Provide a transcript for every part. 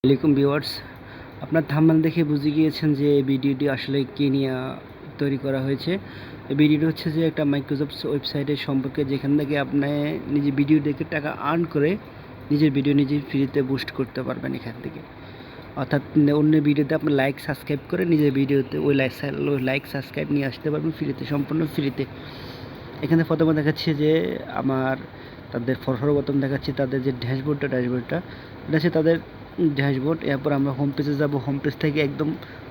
আসসালামাইকুম ভিউয়ার্স, আপনার থাম্বনেল দেখে বুঝে গিয়েছেন যে এই ভিডিওটি আসলে কী নিয়ে তৈরি করা হয়েছে। এই ভিডিওটি হচ্ছে যে একটা মাইক্রোসফট ওয়েবসাইটের সম্পর্কে, যেখান থেকে আপনি নিজে ভিডিও দেখে টাকা আর্ন করে নিজের ভিডিও নিজে ফ্রিতে বুস্ট করতে পারবেন এখান থেকে। অর্থাৎ অন্য ভিডিওতে আপনি লাইক সাবস্ক্রাইব করে নিজের ভিডিওতে ওই লাইক সাবস্ক্রাইব নিয়ে আসতে পারবেন ফ্রিতে, সম্পূর্ণ ফ্রিতে। এখানে প্রথমে দেখাচ্ছে যে আমার তাদের সর্বপ্রথম দেখাচ্ছে তাদের যে ড্যাশবোর্ডটা এটা হচ্ছে তাদের ড্যাশবোর্ড। এরপর আমরা হোম পেজে যাব, হোম পেজ থেকে একদম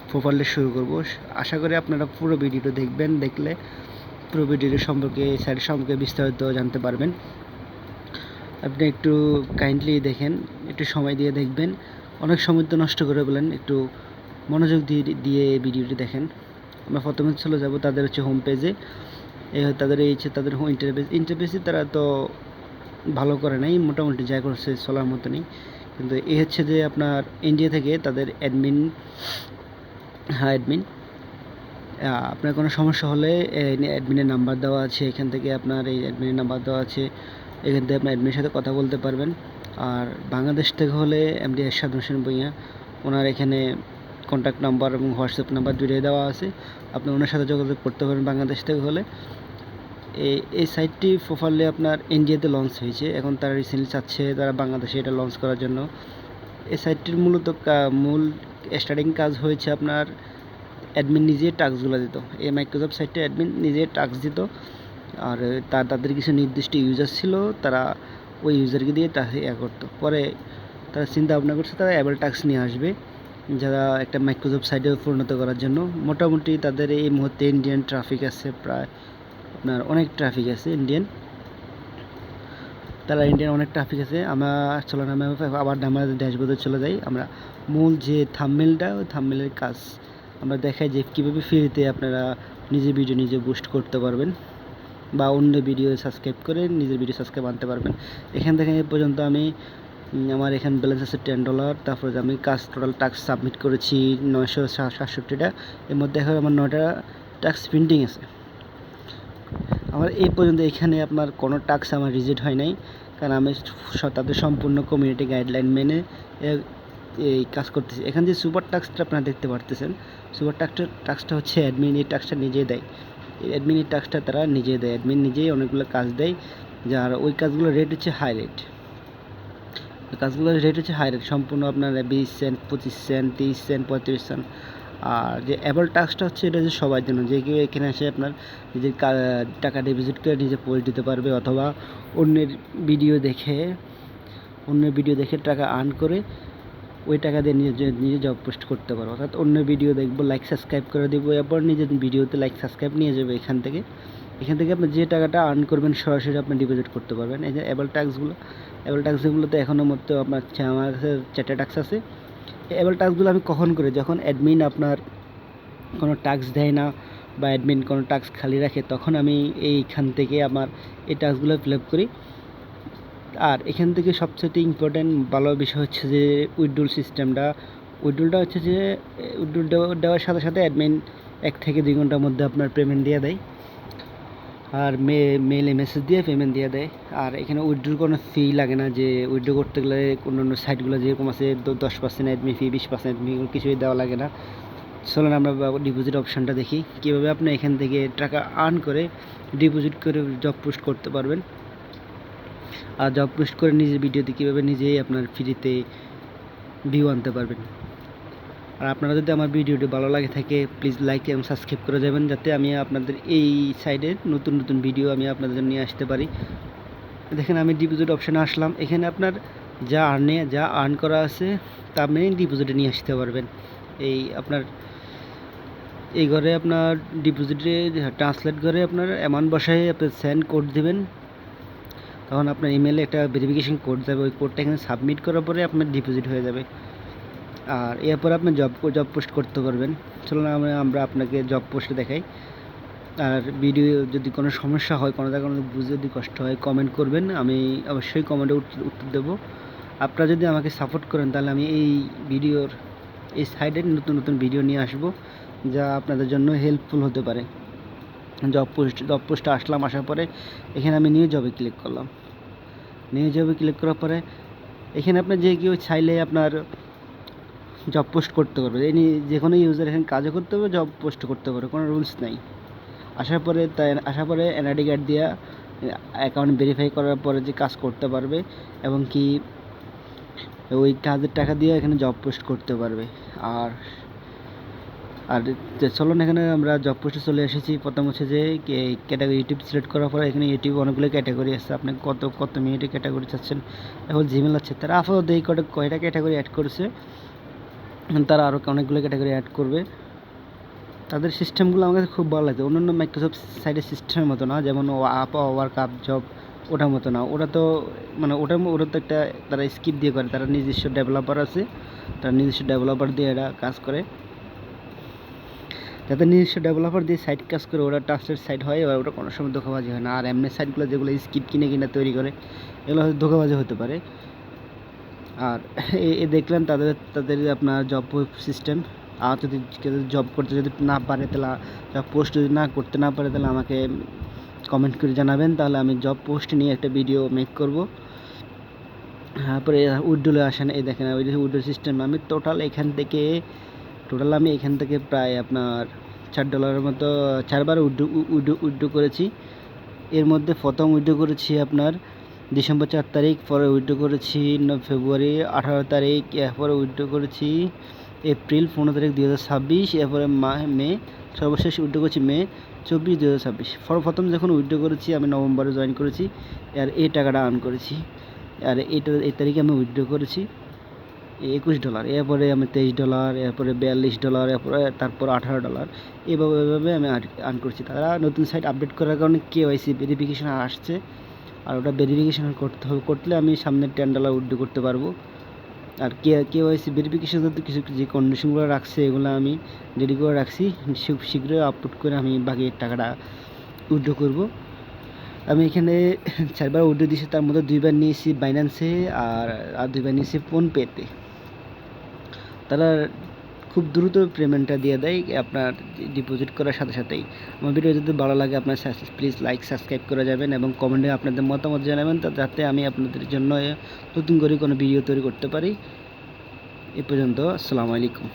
প্রোফাইলে শুরু করব। আশা করি আপনারা পুরো ভিডিওটা দেখবেন, দেখলে পুরো ভিডিওটা সম্পর্কে সাইটের সম্পর্কে বিস্তারিত জানতে পারবেন। আপনি একটু কাইন্ডলি দেখেন, একটু সময় দিয়ে দেখবেন, অনেক সময় তো নষ্ট করে বলেন, একটু মনোযোগ দিয়ে ভিডিওটি দেখেন। আমরা প্রথমে চলে যাব তাদের হচ্ছে হোম পেজে। তাদের এই হচ্ছে তাদের ইন্টারফেসই তারা তো ভালো করে নাই, মোটামুটি যা করছে চলার মতনই। কিন্তু এই হচ্ছে যে আপনার ইন্ডিয়া থেকে তাদের অ্যাডমিন আপনার কোনো সমস্যা হলে অ্যাডমিনের নাম্বার দেওয়া আছে, এখান থেকে আপনার এই অ্যাডমিনের নাম্বার দেওয়া আছে, এখান থেকে আপনি অ্যাডমিনের সাথে কথা বলতে পারবেন। আর বাংলাদেশ থেকে হলে এমডি এরশাদ হোসেন ভূঁইয়া, ওনার এখানে কন্ট্যাক্ট নাম্বার এবং হোয়াটসঅ্যাপ নাম্বার দুটোই দেওয়া আছে, আপনি ওনার সাথে যোগাযোগ করতে পারবেন বাংলাদেশ থেকে হলে। এই সাইটটি প্রোফাইলে আপনার ইন্ডিয়াতে লঞ্চ হয়েছে, এখন তারা রিসেন্টলি চাচ্ছে তারা বাংলাদেশে এটা লঞ্চ করার জন্য। এই সাইটটির মূল স্টার্টিং কাজ হয়েছে আপনার অ্যাডমিন নিজে টাস্কগুলো দিত। এই মাইক্রোসফট সাইটে অ্যাডমিন নিজে টাস্ক দিত, আর তাদের কিছু নির্দিষ্ট ইউজার ছিল, তারা ওই ইউজারকে দিয়ে টাস্ক করতো। পরে তারা চিন্তা ভাবনা করছে তারা অ্যাবল টাস্ক নিয়ে আসবে, যারা একটা মাইক্রোসফট সাইটে পরিণত করার জন্য। মোটামুটি তাদের এই মুহূর্তে ইন্ডিয়ান ট্রাফিক আছে, প্রায় আপনার অনেক ট্রাফিক আছে ইন্ডিয়ান অনেক ট্রাফিক আছে। আমরা চলো না, আবার আমাদের ড্যাশবোর্ডে চলে যাই। আমরা মূল যে থাম্বনেলটা, ওই থাম্বনেলের কাজ আমরা দেখাই যে কীভাবে ফ্রিতে আপনারা নিজের ভিডিও নিজে বুস্ট করতে পারবেন, বা অন্য ভিডিও সাবস্ক্রাইব করে নিজের ভিডিও সাবস্ক্রাইব আনতে পারবেন। এখান থেকে এ পর্যন্ত আমি আমার এখানে ব্যালেন্স আছে $10। তারপরে আমি টোটাল টাস্ক সাবমিট করেছি 967টা। এর মধ্যে এখন আমার 9টা টাস্ক পেন্ডিং আছে। আমার এই পর্যন্ত এখানে আপনার কোনো টাস্ক আমার রিজেক্ট হয় নাই, কারণ আমি তাদের সম্পূর্ণ কমিউনিটি গাইডলাইন মেনে এই কাজ করতেছি। এখানে যে সুপার টাস্কটা আপনারা দেখতে পারতেছেন, সুপার টাস্কটা হচ্ছে অ্যাডমিন এই টাস্কটা নিজেই দেয়। অ্যাডমিন এই টাস্কটা তারা নিজেই দেয়, অ্যাডমিন নিজেই অনেকগুলো কাজ দেয়, যার ওই কাজগুলোর রেট হচ্ছে হাই রেট। কাজগুলোর রেট হচ্ছে হাই রেট, সম্পূর্ণ আপনার 20 সেন্ট, 25 সেন্ট, 30 সেন্ট, 35 সেন্ট। আর যে অ্যাবল টাস্কটা হচ্ছে, এটা হচ্ছে সবার জন্য, যে কেউ এখানে এসে আপনার নিজের টাকা ডিপোজিট করে নিজে পোস্ট দিতে পারবে, অথবা অন্যের ভিডিও দেখে টাকা আর্ন করে ওই টাকা দিয়ে নিজে জব পোস্ট করতে পারো। অর্থাৎ অন্য ভিডিও দেখবো, লাইক সাবস্ক্রাইব করে দেবো, এরপর নিজের ভিডিওতে লাইক সাবস্ক্রাইব নিয়ে যাবে। এখান থেকে আপনি যে টাকাটা আর্ন করবেন সরাসরি আপনি ডিপোজিট করতে পারবেন। এই যে অ্যাবল টাস্কগুলোতে এখনও মতো আমার কাছে 4টা টাস্ক আছে। অ্যাবল টাস্কগুলো আমি কখন করি, যখন অ্যাডমিন আপনার কোনো টাস্ক দেয় না বা অ্যাডমিন কোনো টাস্ক খালি রাখে, তখন আমি এইখান থেকে আমার এই টাস্কগুলো ফিল আপ করি। আর এখান থেকে সবচেয়ে ইম্পর্ট্যান্ট ভালো বিষয় হচ্ছে যে উইথড্রল সিস্টেমটা। উইথড্রলটা হচ্ছে যে উইথড্রল দেওয়ার সাথে সাথে অ্যাডমিন 1 থেকে 2 ঘন্টার মধ্যে আপনার পেমেন্ট দিয়ে দেয়, আর মেলে মেসেজ দিয়ে পেমেন্ট দিয়ে দেয়। আর এখানে উইথড্রল কোনো ফি লাগে না, যে উইথড্র করতে গেলে অন্য সাইটগুলো যেরকম আছে 10% অ্যাডমিন ফি, 20% অ্যাডমিন, কিছুই দেওয়া লাগে না। চলুন আমরা ডিপোজিট অপশানটা দেখি, কীভাবে আপনি এখান থেকে টাকা আর্ন করে ডিপোজিট করে জব পোস্ট করতে পারবেন। আর জব পোস্ট করে নিজের ভিডিওতে কীভাবে নিজেই আপনার ফ্রিতে ভিউ আনতে পারবেন। আর আপনারা যদি আমার ভিডিওটি ভালো লাগে থাকে, প্লিজ লাইক এবং সাবস্ক্রাইব করে যাবেন, যাতে আমি আপনাদের এই সাইডের নতুন নতুন ভিডিও আমি আপনাদের জন্য নিয়ে আসতে পারি। দেখেন আমি ডিপোজিট অপশানে আসলাম, এখানে আপনার যা আর্ন করা আছে তা আপনি ডিপোজিটে নিয়ে আসতে পারবেন। এই আপনার এই ঘরে আপনার ডিপোজিটে ট্রান্সলেট করে আপনার অ্যামাউন্ট বসায় আপনি সেন্ড কোড দেবেন, তখন আপনার ইমেলে একটা ভেরিফিকেশন কোড যাবে, ওই কোডটা এখানে সাবমিট করার পরে আপনার ডিপোজিট হয়ে যাবে। আর এরপর আপনি জব পোস্ট করতে পারবেন। চলুন আমরা আপনাকে জব পোস্ট দেখাই। আর ভিডিও যদি কোনো সমস্যা হয়, কোনো জায়গায় কোনো বুঝতে যদি কষ্ট হয়, কমেন্ট করবেন, আমি অবশ্যই কমেন্টে উত্তর দেবো। আপনারা যদি আমাকে সাপোর্ট করেন, তাহলে আমি এই সাইডের নতুন নতুন ভিডিও নিয়ে আসবো, যা আপনাদের জন্য হেল্পফুল হতে পারে। জব পোস্টে আসার পরে এখানে আমি নিউ জবে ক্লিক করলাম। নিউ জবে ক্লিক করার পরে এখানে আপনার যে কেউ চাইলে আপনার জব পোস্ট করতে পারবে। এনি যে কোনো ইউজার এখানে কাজও করতে পারবে, জব পোস্ট করতে পারবে, কোনো রুলস নাই। আসার পরে এনআইডি কার্ড দিয়া অ্যাকাউন্ট ভেরিফাই করার পরে যে কাজ করতে পারবে, এবং কি ওই কাজের টাকা দিয়ে এখানে জব পোস্ট করতে পারবে। আর চলুন এখানে আমরা জব পোস্টে চলে এসেছি। প্রথম হচ্ছে যে ক্যাটাগরি ইউটিউব সিলেক্ট করার পরে এখানে ইউটিউব অনেকগুলো ক্যাটাগরি আছে, আপনি কত মিনিটে ক্যাটাগরি চাচ্ছেন। এখন জিমেল আছে, তারা আপাতত এই কয়টা ক্যাটাগরি অ্যাড করেছে, তারা আরও অনেকগুলো ক্যাটাগরি অ্যাড করবে। তাদের সিস্টেমগুলো আমার কাছে খুব ভালো লাগে, অন্যান্য মাইক্রোসফট সাইটের সিস্টেমের মতো না, যেমন ওয়ার্ক আপ জব ওটার মতো না। ওটা তো মানে ওটা তো একটা তারা স্কিপ দিয়ে করে, তারা নিজস্ব ডেভেলপার আছে, তারা নিজস্ব ডেভেলপার দিয়ে এরা কাজ করে। যাতে নিজস্ব ডেভেলপার দিয়ে সাইট কাজ করে ওরা ট্রাস্টেড সাইট হয়, এবার ওটা কোনো সময় ধোঁকাবাজি হয় না। আর এমনি সাইটগুলো যেগুলো স্কিপ কিনে তৈরি করে, এগুলো হয়তো ধোঁকাবাজি হতে পারে। আর দেখলেন তাদের আপনার জব সিস্টেম। আর যদি কেউ জব করতে যদি না পারে, তাহলে জব পোস্ট যদি করতে না পারে, তাহলে আমাকে কমেন্ট করে জানাবেন, তাহলে আমি জব পোস্ট নিয়ে একটা ভিডিও মেক করব। তারপরে উইড্রোলে আসেন, এই দেখেন উইড্রো সিস্টেম। আমি এখান থেকে প্রায় আপনার $4 মতো 4বার উইড্রো করেছি। এর মধ্যে প্রথম উইড্রো করেছি আপনার ডিসেম্বর 4 তারিখ, পরে উইড্রো করেছি ফেব্রুয়ারি 18 তারিখ, এরপরে উইড্রো করেছি এপ্রিল 15 তারিখ 2026, এরপরে মে, সর্বশেষ উইড্রো করেছি মে 24, 2026। প্রথম যখন উইড্রো করেছি আমি নভেম্বরে জয়েন করেছি, আর এই টাকাটা আর্ন করেছি। আর এই তারিখে আমি উইড্রো করেছি $21, এরপরে আমি $23, এরপরে $42, তারপর $18, এভাবে আমি আর্ন করছি। তারা নতুন সাইট আপডেট করার কারণে KYC ভেরিফিকেশন আসছে, আর ওটা ভেরিফিকেশন করলে আমি সামনে $10 উইথড্র করতে পারবো। আর KYC ভেরিফিকেশন কিছু যে কন্ডিশনগুলো রাখছে, এগুলো আমি রেডি করে রাখছি, শীঘ্রই আপলোড করে আমি বাকি টাকাটা উইথড্র করব। আমি এখানে 4বার উইথড্র দিয়েছি, তার মধ্যে 2বার নিয়েছি বাইন্যান্সে, আর 2বার নিয়েছি ফোনপেতে। তারা খুব দ্রুত পেমেন্টটা দিয়ে দেয় আপনার ডিপোজিট করার সাথে সাথেই। আমার ভিডিও যদি ভালো লাগে আপনার প্লিজ সাবস্ক্রাইব করে যাবেন, এবং কমেন্টে আপনাদের মতামত জানাবেন, যাতে আমি আপনাদের জন্য নতুন করে কোনো ভিডিও তৈরি করতে পারি। এ পর্যন্ত আসসালামু আলাইকুম।